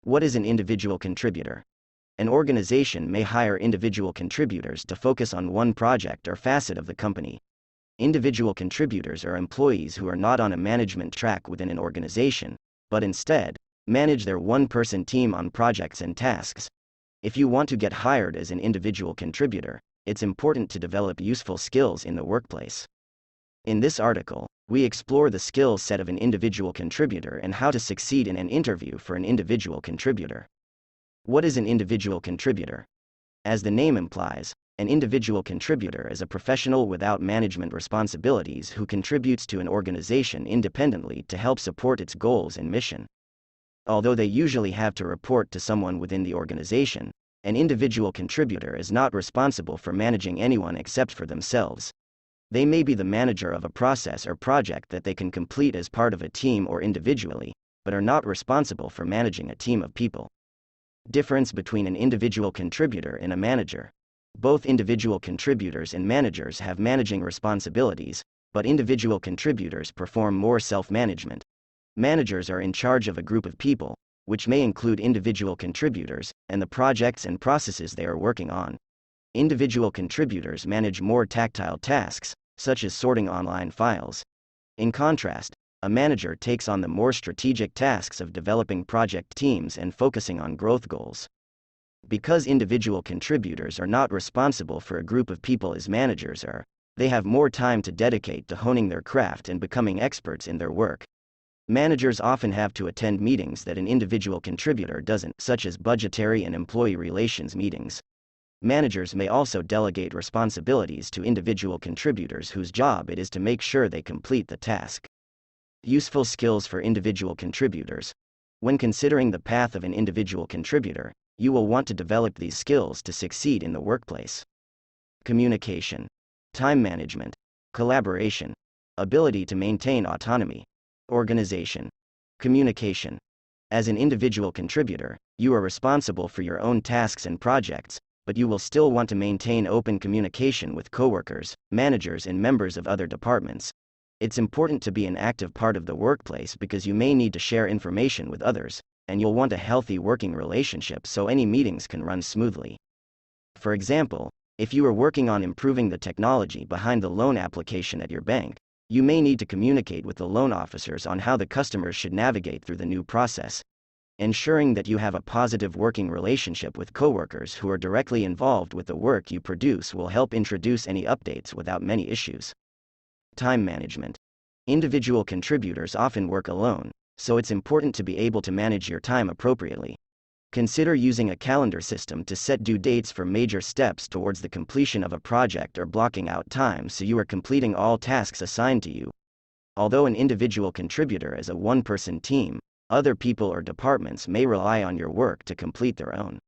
What is an individual contributor? An organization may hire individual contributors to focus on one project or facet of the company. Individual contributors are employees who are not on a management track within an organization, but instead, manage their one-person team on projects and tasks. If you want to get hired as an individual contributor, it's important to develop useful skills in the workplace. In this article, we explore the skill set of an individual contributor and how to succeed in an interview for an individual contributor. What is an individual contributor? As the name implies, an individual contributor is a professional without management responsibilities who contributes to an organization independently to help support its goals and mission. Although they usually have to report to someone within the organization, an individual contributor is not responsible for managing anyone except for themselves. They may be the manager of a process or project that they can complete as part of a team or individually, but are not responsible for managing a team of people. Difference between an individual contributor and a manager. Both individual contributors and managers have managing responsibilities, but individual contributors perform more self-management. Managers are in charge of a group of people, which may include individual contributors, and the projects and processes they are working on. Individual contributors manage more tactile tasks, such as sorting online files. In contrast, a manager takes on the more strategic tasks of developing project teams and focusing on growth goals. Because individual contributors are not responsible for a group of people as managers are, they have more time to dedicate to honing their craft and becoming experts in their work. Managers often have to attend meetings that an individual contributor doesn't, such as budgetary and employee relations meetings. Managers may also delegate responsibilities to individual contributors whose job it is to make sure they complete the task. Useful skills for individual contributors. When considering the path of an individual contributor, you will want to develop these skills to succeed in the workplace. Communication, time management, collaboration, ability to maintain autonomy, organization, communication. As an individual contributor, you are responsible for your own tasks and projects, but you will still want to maintain open communication with coworkers, managers, and members of other departments. It's important to be an active part of the workplace because you may need to share information with others, and you'll want a healthy working relationship so any meetings can run smoothly. For example, if you are working on improving the technology behind the loan application at your bank, you may need to communicate with the loan officers on how the customers should navigate through the new process. Ensuring that you have a positive working relationship with coworkers who are directly involved with the work you produce will help introduce any updates without many issues. Time management. Individual contributors often work alone, so it's important to be able to manage your time appropriately. Consider using a calendar system to set due dates for major steps towards the completion of a project or blocking out time so you are completing all tasks assigned to you. Although an individual contributor is a one-person team, other people or departments may rely on your work to complete their own.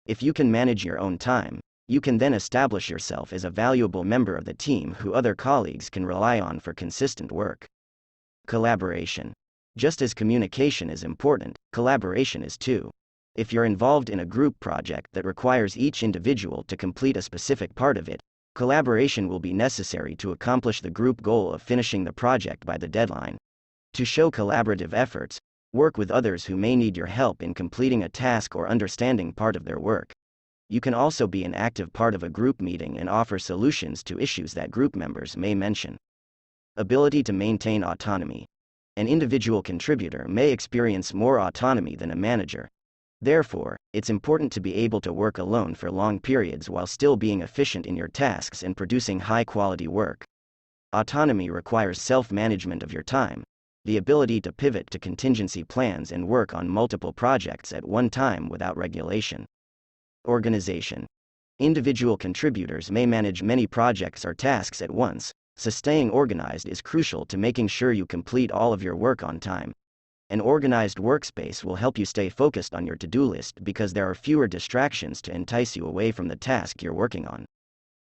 If you can manage your own time, you can then establish yourself as a valuable member of the team who other colleagues can rely on for consistent work. Collaboration. Just as communication is important, collaboration is too. If you're involved in a group project that requires each individual to complete a specific part of it, collaboration will be necessary to accomplish the group goal of finishing the project by the deadline. To show collaborative efforts, work with others who may need your help in completing a task or understanding part of their work. You can also be an active part of a group meeting and offer solutions to issues that group members may mention. Ability to maintain autonomy. An individual contributor may experience more autonomy than a manager. Therefore, it's important to be able to work alone for long periods while still being efficient in your tasks and producing high-quality work. Autonomy requires self-management of your time, the ability to pivot to contingency plans and work on multiple projects at one time without regulation. Organization. Individual contributors may manage many projects or tasks at once, so staying organized is crucial to making sure you complete all of your work on time. An organized workspace will help you stay focused on your to-do list because there are fewer distractions to entice you away from the task you're working on.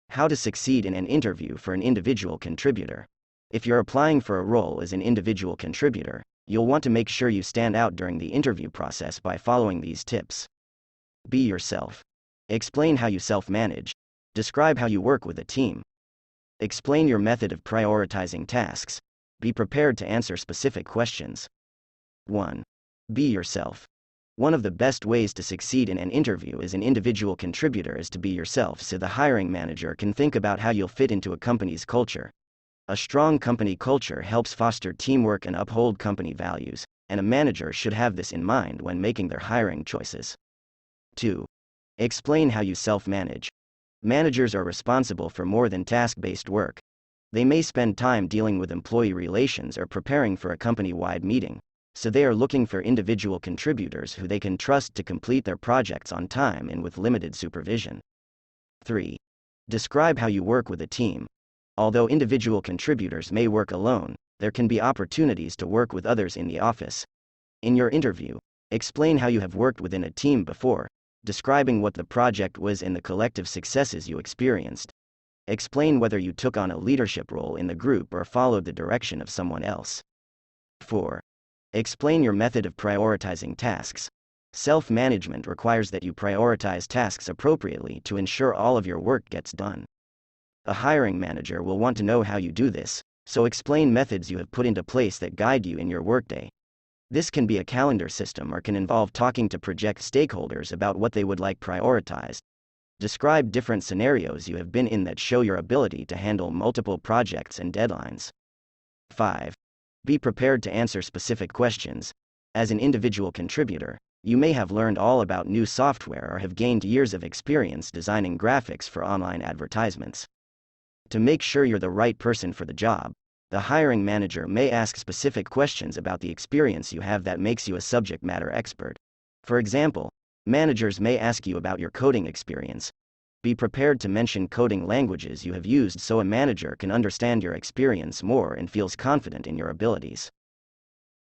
How to succeed in an interview for an individual contributor. If you're applying for a role as an individual contributor, you'll want to make sure you stand out during the interview process by following these tips. Be yourself. Explain how you self-manage. Describe how you work with a team. Explain your method of prioritizing tasks. Be prepared to answer specific questions. 1. Be yourself. One of the best ways to succeed in an interview as an individual contributor is to be yourself so the hiring manager can think about how you'll fit into a company's culture. A strong company culture helps foster teamwork and uphold company values, and a manager should have this in mind when making their hiring choices. 2. Explain how you self-manage. Managers are responsible for more than task-based work. They may spend time dealing with employee relations or preparing for a company-wide meeting, so they are looking for individual contributors who they can trust to complete their projects on time and with limited supervision. 3. Describe how you work with a team. Although individual contributors may work alone, there can be opportunities to work with others in the office. In your interview, explain how you have worked within a team before, describing what the project was and the collective successes you experienced. Explain whether you took on a leadership role in the group or followed the direction of someone else. 4. Explain your method of prioritizing tasks. Self-management requires that you prioritize tasks appropriately to ensure all of your work gets done. A hiring manager will want to know how you do this, so explain methods you have put into place that guide you in your workday. This can be a calendar system or can involve talking to project stakeholders about what they would like prioritized. Describe different scenarios you have been in that show your ability to handle multiple projects and deadlines. 5. Be prepared to answer specific questions. As an individual contributor, you may have learned all about new software or have gained years of experience designing graphics for online advertisements. To make sure you're the right person for the job, the hiring manager may ask specific questions about the experience you have that makes you a subject matter expert. For example, managers may ask you about your coding experience. Be prepared to mention coding languages you have used so a manager can understand your experience more and feels confident in your abilities.